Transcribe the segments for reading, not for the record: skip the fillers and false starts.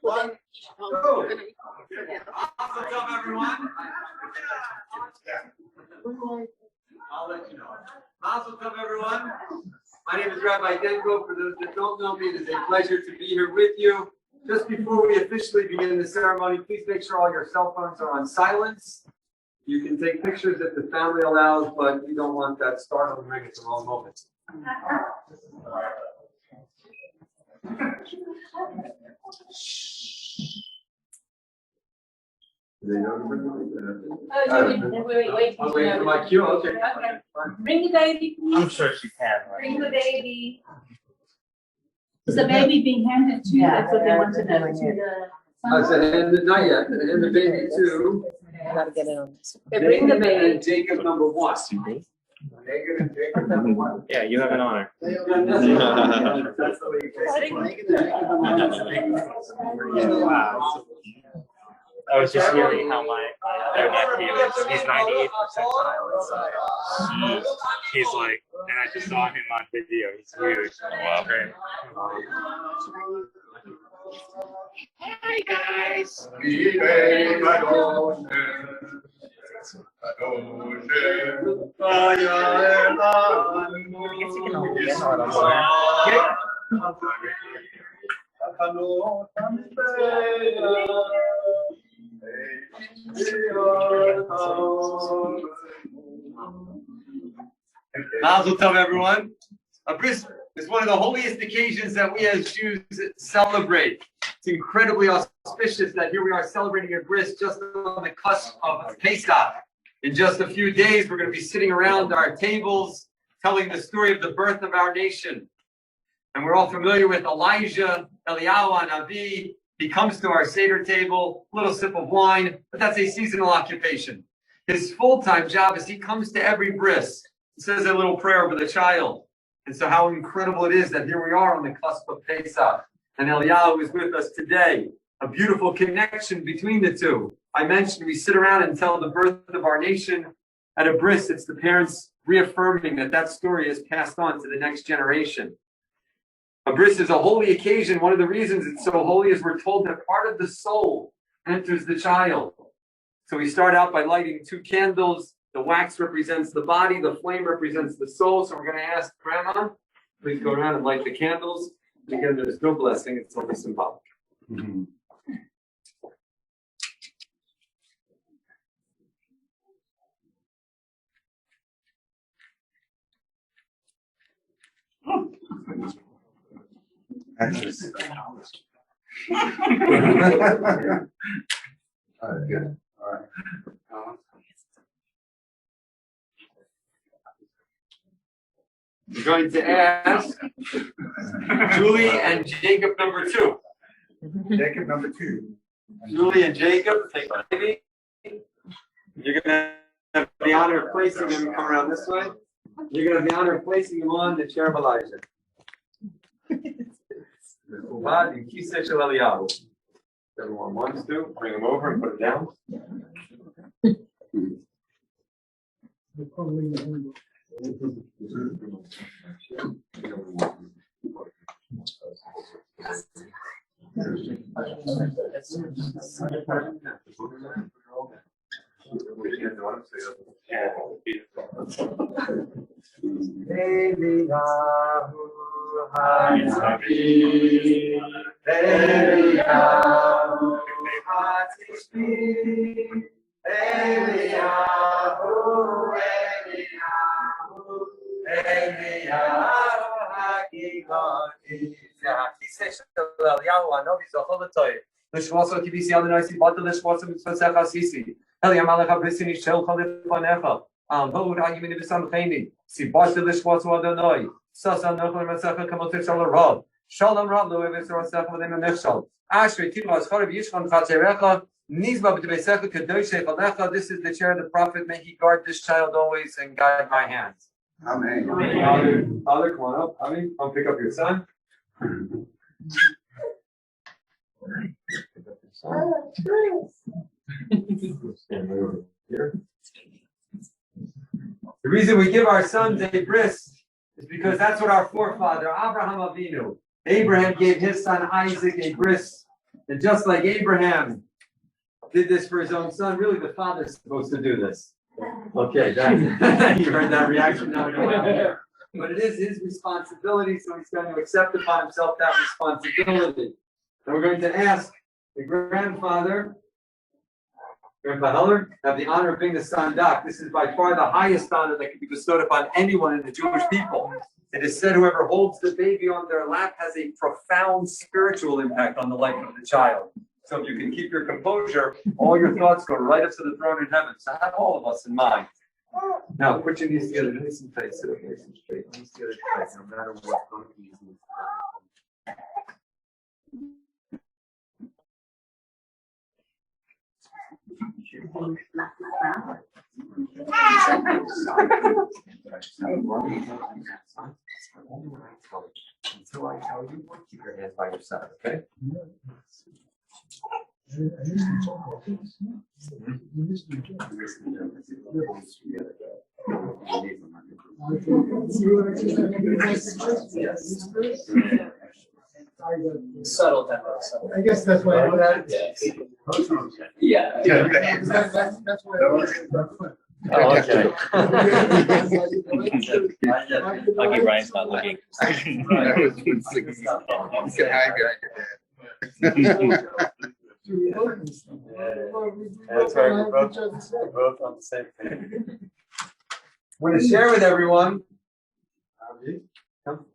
One, two. Awesome job, everyone. I'll let you know. Awesome job, everyone. My name is Rabbi Denko. For those that don't know me, it is a pleasure to be here with you. Just before we officially begin the ceremony, please make sure all your cell phones are on silence. You can take pictures if the family allows, but you don't want that startling ring at the wrong moment. Wait. I'll wait for my cue. Okay. Bring the baby, please. I'm sure she can. Bring the baby. Is the baby being handed to you? That's what they want to know. I said, not yet. And the baby too. Gotta get it on this. Okay, bring the baby. And Jacob number one. Jacob number one. Yeah, you have an honor. That's the way you Wow. I was just hearing how my other nephew is, he's 98% silent. He's like, and I just saw him on video. He's huge. Wow. Hi guys. MAZAL tov, everyone. Bris is one of the holiest occasions that we as Jews celebrate. It's incredibly auspicious that here we are celebrating a Bris just on the cusp of Pesach. In just a few days, we're going to be sitting around our tables telling the story of the birth of our nation. And we're all familiar with Elijah, Eliyahu, and Avi. He comes to our Seder table, a little sip of wine, but that's a seasonal occupation. His full-time job is he comes to every bris, says a little prayer over the child. And so how incredible it is that here we are on the cusp of Pesach. And Eliyahu is with us today. A beautiful connection between the two. I mentioned we sit around and tell the birth of our nation. At a bris, it's the parents reaffirming that that story is passed on to the next generation. A bris is a holy occasion. One of the reasons it's so holy is we're told that part of the soul enters the child. So we start out by lighting 2 candles. The wax represents the body. The flame represents the soul. So we're going to ask Grandma, please go around and light the candles. And again, there's no blessing. It's only symbolic. Mm-hmm. All right, good. All right. We're going to ask Julie and Jacob number 2. Jacob number 2. Julie and Jacob, take my baby. You're going to have the honor of placing him. Come around this way. You're going to have the honor of placing him on the chair of Elijah. Everyone wants to bring him over and put it down. Shalom Rab lo eves rosach v'lein nechshal. Ashrei tibas charav yishchan chatzerecha nizba b'tebeisecha kadoshei chalecha. This is the chair of the prophet. May he guard this child always and guide my hands. Amen. Father, come on up. Avi, I'll pick up your son. The reason we give our sons a bris is because that's what our forefather Avraham Avinu, Abraham gave his son Isaac a bris And just like Abraham did this for his own son, really the father's supposed to do this. Okay, that, you heard that reaction now. But it is his responsibility, so he's going to accept upon himself that responsibility. And we're going to ask the grandfather, Grandpa Heller, have the honor of being the sandak. This is by far the highest honor that can be bestowed upon anyone in the Jewish people. It is said whoever holds the baby on their lap has a profound spiritual impact on the life of the child. So if you can keep your composure, all your thoughts go right up to the throne in heaven. So have all of us in mind. Now, put your knees together, nice and tight, sit up nice and straight, knees together tight, no matter what. Don't knees together. Until I tell you, keep your hands by your side, okay? Subtle tempo. I guess that's why I would Yeah. that's why I would. Oh, okay. Lucky Ryan's not looking. That's right. We're both on the same page. I want to share with everyone. Come.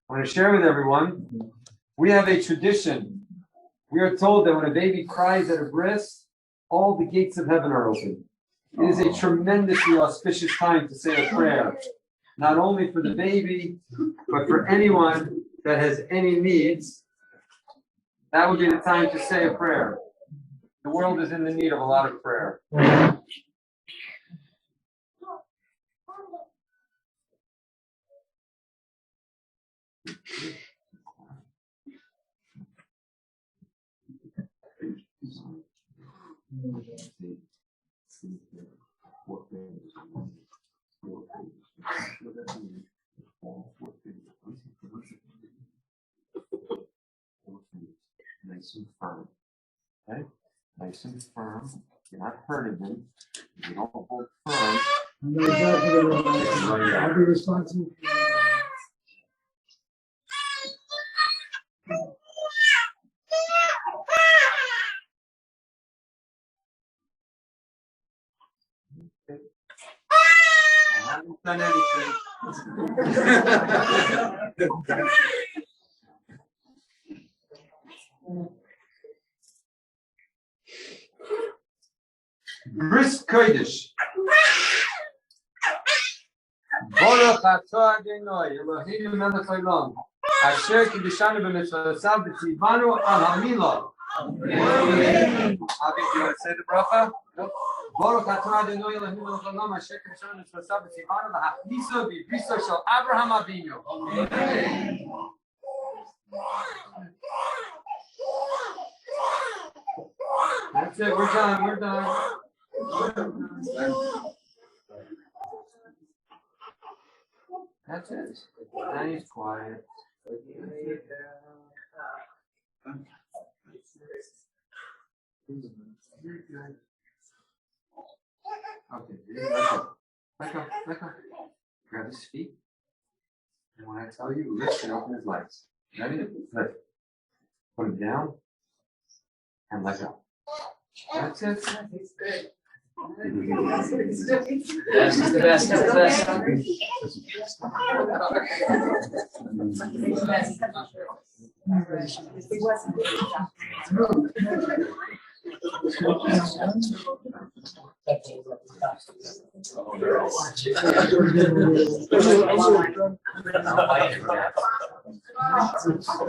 I want to share with everyone, we have a tradition. We are told that when a baby cries at a bris, all the gates of heaven are open. It is a tremendously auspicious time to say a prayer, not only for the baby, but for anyone that has any needs. That would be the time to say a prayer. The world is in the need of a lot of prayer. Nice and firm. Okay? Nice and firm. You're not hurting them. You don't hold firm. I know exactly what I'll be responsible for. I haven't done anything. Bris Kodesh. Baruch atah Adonai Eloheinu melech haolam asher kiddushanu b'mitzvotav v'tzivanu al hamilah. Avi, do you want to say the bracha? Nope. Baruch atah Adonai Eloheinu melech haolam asher kiddushanu b'mitzvotav v'tzivanu v'hachniso b'briso shel Avraham Avinu. That's it. We're done. We're done. That's it. Now he's quiet. Okay. Let go. Grab his feet. And when I tell you, lift and open his legs. Ready? Lift. Put him down. And let go. That's it. Best is the best. That's the best.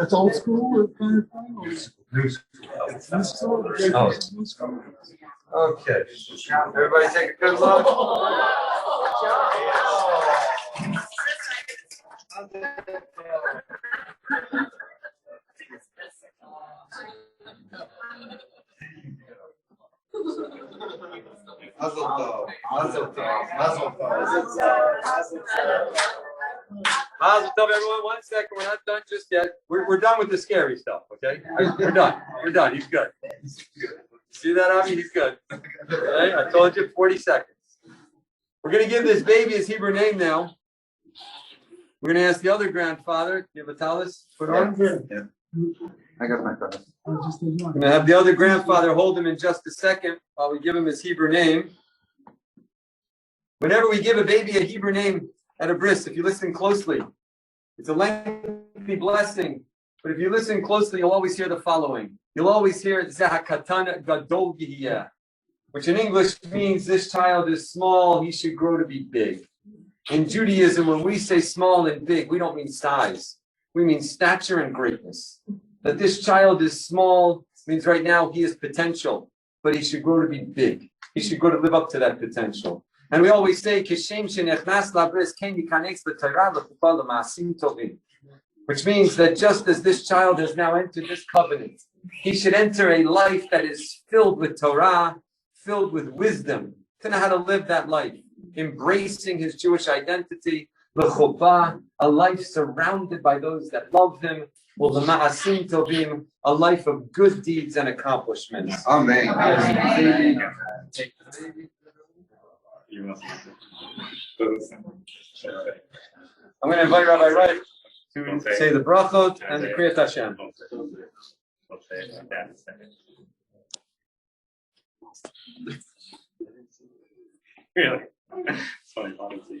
It's old school kind of thing? New school. Okay. Everybody take a good look. Mazel tov. Mazel tov. Mazel tov. Mazel tov, everyone. 1 second. We're not done just yet. We're done with the scary stuff, okay? We're done. We're done. He's good. See that, Avi? He's good. Okay? I told you 40 seconds. We're going to give this baby his Hebrew name now. We're going to ask the other grandfather. Do you have a tallis? Put on? Yeah. I got my tallis. We're going to have the other grandfather hold him in just a second while we give him his Hebrew name. Whenever we give a baby a Hebrew name at a bris, if you listen closely, it's a lengthy blessing. But if you listen closely, you'll always hear the following. You'll always hear Zahakatan Gadol Gihiyah, which in English means this child is small, he should grow to be big. In Judaism, when we say small and big, we don't mean size. We mean stature and greatness. That this child is small means right now he has potential, but he should grow to be big. He should grow to live up to that potential. And we always say, which means that just as this child has now entered this covenant, he should enter a life that is filled with Torah, filled with wisdom, to know how to live that life, embracing his Jewish identity, a life surrounded by those that love him, a life of good deeds and accomplishments. Amen. I'm going to invite Rabbi Wright to say the brachot and the Kriyat Hashem. Really? Funny, honestly,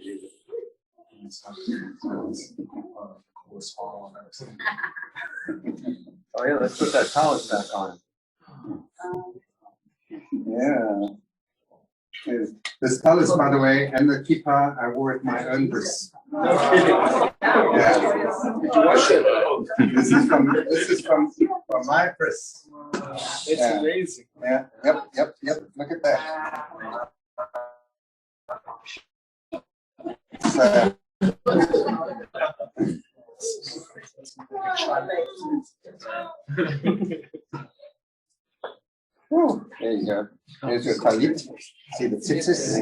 Oh yeah, let's put that tallis back on. Yeah. This tallis, by the way, and the kippah, I wore it my own bris. Yeah. This is from my bris. It's amazing. Yeah. Yep. Look at that. There you go. There's your talit. See the tzitzis?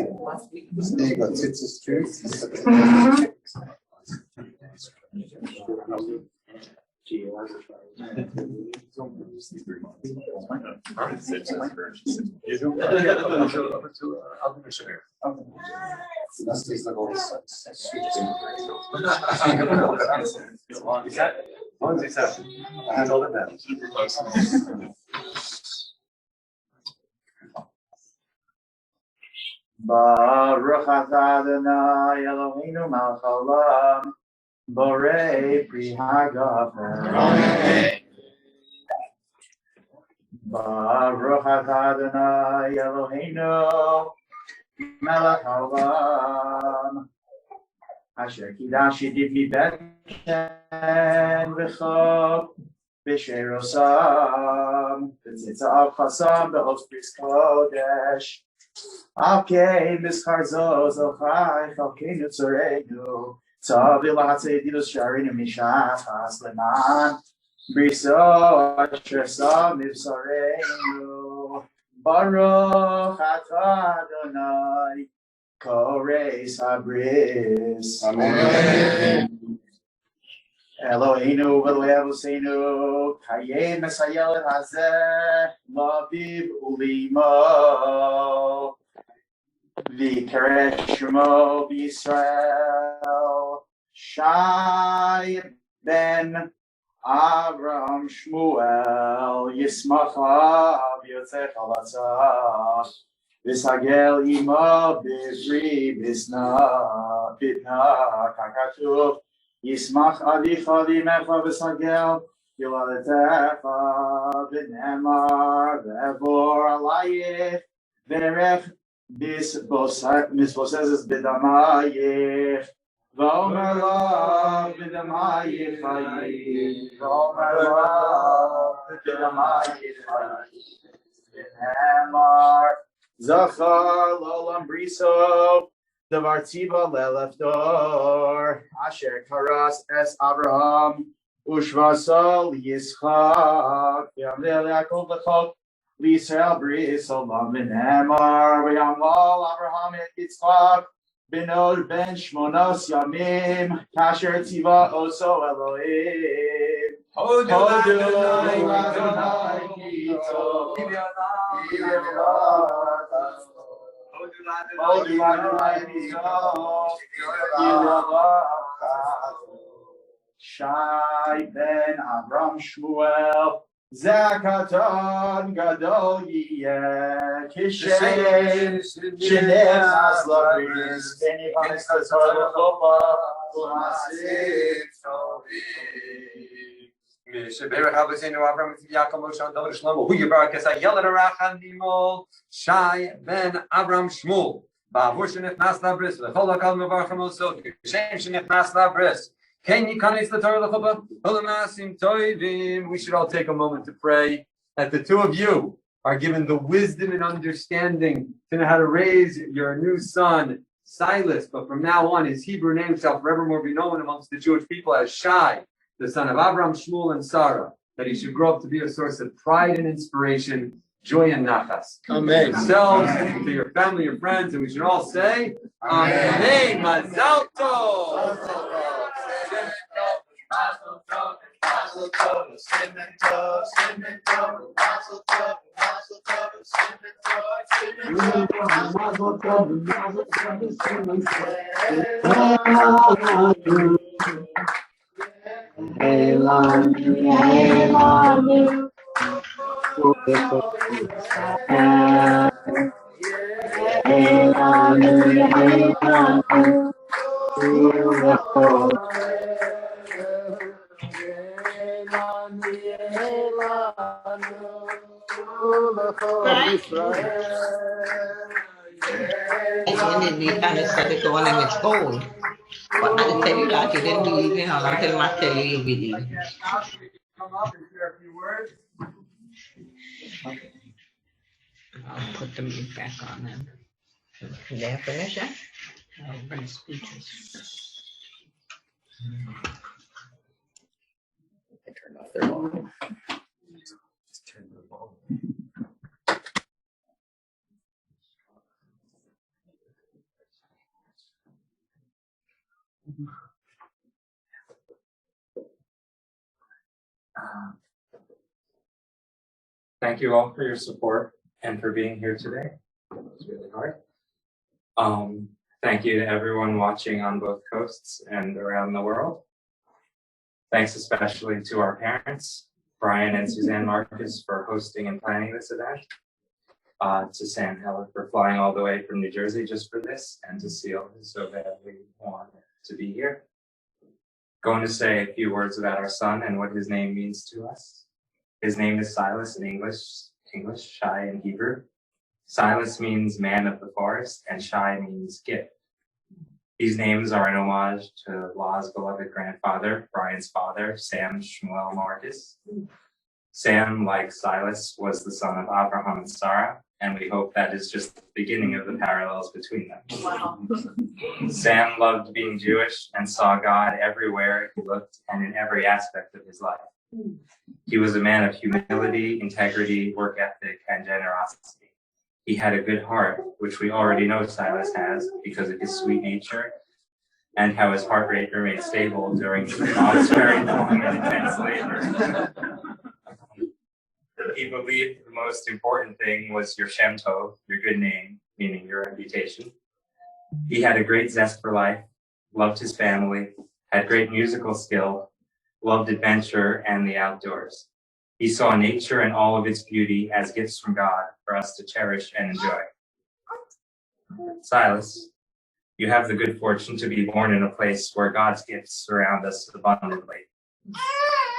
There you go, tzitzis too. Das ist the goal. I had all of that. Baruch atah Adonai Eloheinu melech haolam, borei pri hagafen. Baruch atah Adonai Eloheinu melech haolam, asher kidashiti fi beten v'chok b'sherosam, v'tzitzav chasam b'hoz bris kodesh. Okay, Miss Carzo, Zochai, okay, Nutzorenu, Tavilate, Dilos Sharin, Mishas, Hasleman, Briso, Ashresa, Mivsorenu, Baruch Atah Adonai, Kores Bris. Amen. Eloheinu v'levuseinu, Kayem Mesayel Hazeh, Laviv Ulimo, V'Keret Shemo B'Yisrael, Shai ben Avraham Shmuel, Yismacha V'Yotzech Alatzah, V'Sagel Imo B'Ivri Bitna Kakatuv, Yismach Avicha V'Imecha V'Sagel Yoladetecha V'Nemar V'Evor Alayich V'Erech Mispossesses Bidamayich, Vomerla Bidamayich, Vomerla Bidamayich, Hamar, Zachar, Lolam Briso, Davar Tiva Lelefdor, Asher Karas Es Avraham, Ushvasal Yitzchak, Yamel Yaakov Lechok, L'Yisrael Bris, Olam Ben Hamar, V'Yamal Avraham et Yitzchak, Benod Ben Shmonos Yamim, Kasher Tiva Oso Elohim, Hodu Adonai Kitov, Shai ben Avraham Shmuel, Zakatan Gadol Yeh, Kishem, Shenechas Labris, Beni Hanistas Holochopa, Umasim Tovim. Sheberach Abosenu Avraham Yaakov Moshe David Shlomo Hu Yibarak Esai Yelad Arachan Nimol Shai ben Avraham Shmuel Ba'avur Shenechnas Labris L'chol Hakal Mevarcham Oso Kishem Shenechnas Labris Ken Yikanis LaTorah L'chuppah Olamasim Tovim. We should all take a moment to pray that the two of you are given the wisdom and understanding to know how to raise your new son Silas, but from now on his Hebrew name shall forevermore be known amongst the Jewish people as Shai, the son of Avraham, Shmuel, and Sarah, that he should grow up to be a source of pride and inspiration, joy and nachas. Amen. Yourselves, to your family, your friends, and we should all say, Amen. MAZAL tov. You kind of started going in its gold. But I tell you that you didn't believe in her until I tell you you believe. Come up and share a few words. I'll put the mute back on then. Did I finish it? I'll bring speeches. I turned off their volume. Just turn the volume. Thank you all for your support and for being here today. It was really hard. Thank you to everyone watching on both coasts and around the world. Thanks especially to our parents, Brian and Suzanne Marcus, for hosting and planning this event. To Sam Heller for flying all the way from New Jersey just for this, and to Seal, who so badly wanted to be here. Going to say a few words about our son and what his name means to us. His name is Silas in English, Shai in Hebrew. Silas means man of the forest, and Shai means gift. These names are an homage to Law's beloved grandfather, Brian's father, Sam Shmuel Marcus. Sam, like Silas, was the son of Avraham and Sarah, and we hope that is just the beginning of the parallels between them. Wow. Sam loved being Jewish and saw God everywhere he looked and in every aspect of his life. He was a man of humility, integrity, work ethic, and generosity. He had a good heart, which we already know Silas has because of his sweet nature and how his heart rate remained stable during Mom's very long and intense labor. He believed the most important thing was your Shem Tov, your good name, meaning your reputation. He had a great zest for life, loved his family, had great musical skill, loved adventure and the outdoors. He saw nature and all of its beauty as gifts from God for us to cherish and enjoy. Silas, you have the good fortune to be born in a place where God's gifts surround us abundantly.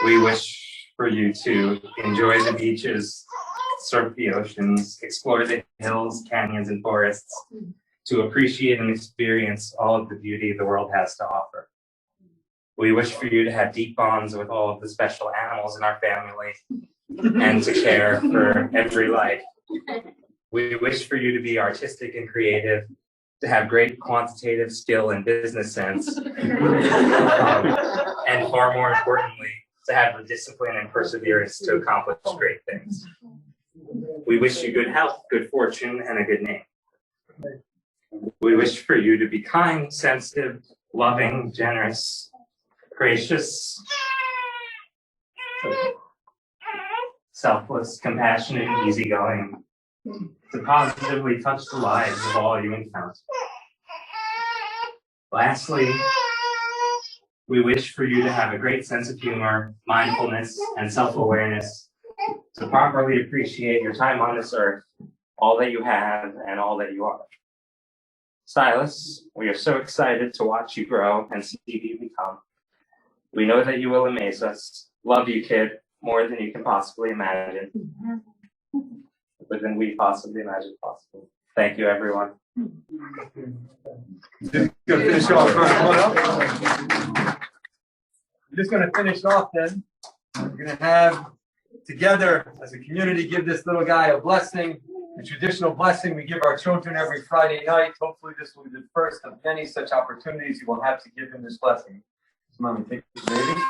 We wish for you to enjoy the beaches, surf the oceans, explore the hills, canyons, and forests, to appreciate and experience all of the beauty the world has to offer. We wish for you to have deep bonds with all of the special animals in our family and to care for every life. We wish for you to be artistic and creative, to have great quantitative skill and business sense, and far more importantly, to have the discipline and perseverance to accomplish great things. We wish you good health, good fortune, and a good name. We wish for you to be kind, sensitive, loving, generous, gracious, selfless, compassionate, and easygoing, to positively touch the lives of all you encounter. Lastly, we wish for you to have a great sense of humor, mindfulness, and self-awareness, to properly appreciate your time on this earth, all that you have and all that you are. Silas, we are so excited to watch you grow and see you become. We know that you will amaze us. Love you, kid, more than you can possibly imagine. More than we possibly imagine possible. Thank you, everyone. Just gonna finish off. We're just gonna finish off then. We're gonna have together as a community give this little guy a blessing, a traditional blessing we give our children every Friday night. Hopefully this will be the first of many such opportunities you will have to give him this blessing. So, Mommy, take the baby.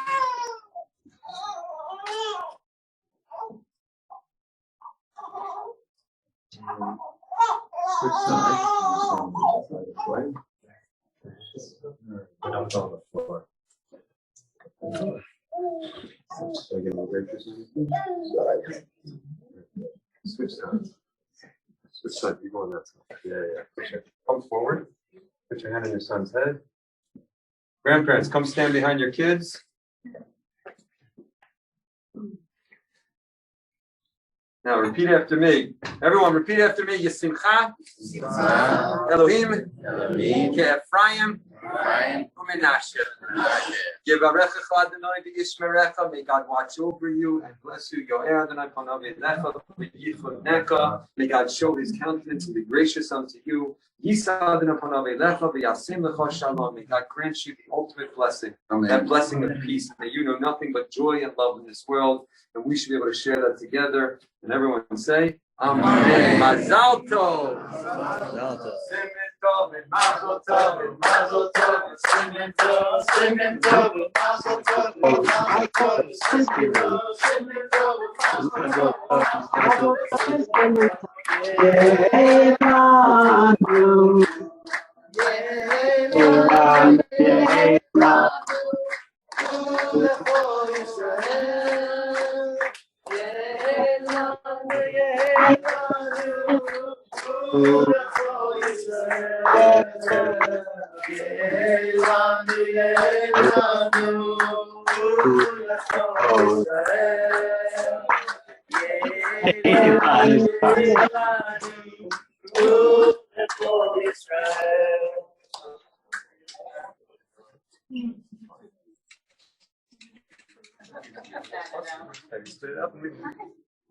Which side? Right? Don't on the floor. So I get more breakers. Switch sides. Switch side. You go on that side. Yeah. Come forward. Put your hand on your son's head. Grandparents, come stand behind your kids. Now repeat after me. Everyone, repeat after me. Yisimcha, Elohim, Ke'Ephraim, Umenashe. Yevarechecha Adonai v'yishmerecha. May God watch over you and bless you. Yo'er Adonai panav elecha v'yichunecha. May God show His countenance and be gracious unto you. Yisa Adonai panav elecha v'yasim lecha shalom. May God grant you the ultimate blessing, that blessing of peace. May you know nothing but joy and love in this world, and we should be able to share that together. And everyone can say, Amen. MAZAL tov. MAZAL tov. Simen tov and MAZAL tov and MAZAL tov and Simen tov, Simen tov and MAZAL tov and MAZAL tov and Simen tov, Simen tov and MAZAL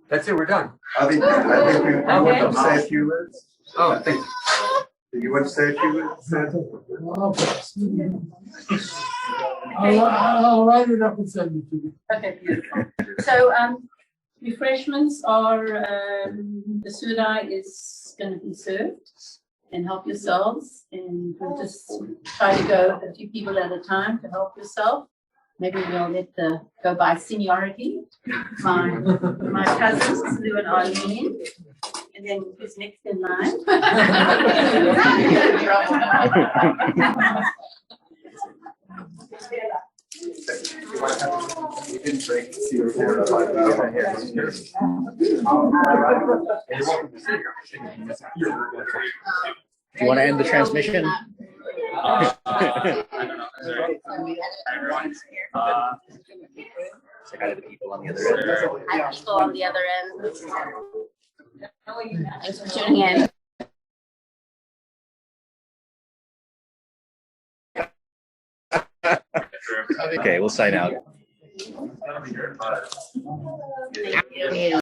That's it, we're done. I think we want to say a few words. Oh, thank you. Do you want to say a few words? I'll write it up and send it to you. Okay, beautiful. So, refreshments are, the Suda is going to be served, and help yourselves. And we'll just try to go a few people at a time to help yourself. Maybe we'll let go by seniority. My cousins, Lou and Arlene. And then who's next in line? Do you want to end the transmission? Say hi to the people on the other end. Hi, people on the other end. Thanks for tuning in. Okay, we'll sign out. Thank you.